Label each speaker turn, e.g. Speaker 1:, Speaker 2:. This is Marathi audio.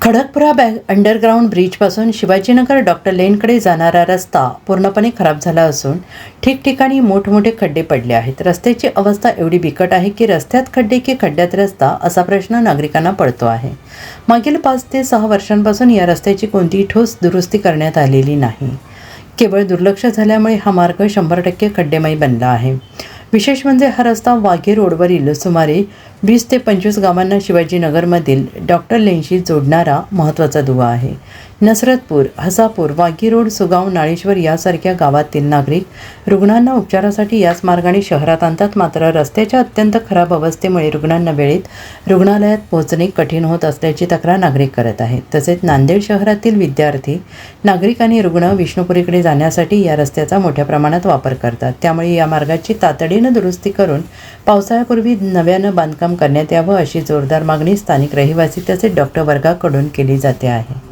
Speaker 1: खडकपुरा अंडरग्राऊंड ब्रिजपासून शिवाजीनगर डॉक्टर लेनकडे जाणारा रस्ता पूर्णपणे खराब झाला असून ठिकठिकाणी मोठमोठे खड्डे पडले आहेत. रस्त्याची अवस्था एवढी बिकट आहे की रस्त्यात खड्डे की खड्ड्यात रस्ता असा प्रश्न नागरिकांना पडतो आहे. मागील 5 ते 6 वर्षांपासून या रस्त्याची कोणतीही ठोस दुरुस्ती करण्यात आलेली नाही. केवळ दुर्लक्ष झाल्यामुळे हा मार्ग 100% खड्डेमय बनला आहे. विशेष म्हणजे हा रस्ता वाघे रोडवरील सुमारे 20 ते 25 गावांना शिवाजीनगरमधील डॉक्टर लेनशी जोडणारा महत्त्वाचा दुवा आहे. नसरतपूर, हसापूर, वाघी रोड, सुगाव, नाळेश्वर यासारख्या गावातील नागरिक रुग्णांना उपचारासाठी याच मार्गाने शहरात आणतात. मात्र रस्त्याच्या अत्यंत खराब अवस्थेमुळे रुग्णांना वेळेत रुग्णालयात पोहोचणे कठीण होत असल्याची तक्रार नागरिक करत आहेत. तसेच नांदेड शहरातील विद्यार्थी, नागरिक आणि रुग्ण विष्णुपुरीकडे जाण्यासाठी या रस्त्याचा मोठ्या प्रमाणात वापर करतात. त्यामुळे या मार्गाची तातडीनं दुरुस्ती करून पावसाळ्यापूर्वी नव्यानं बांधकाम करण्यात यावं अशी जोरदार मागणी स्थानिक रहिवासी तसेच डॉक्टर वर्गाकडून केली जाते आहे.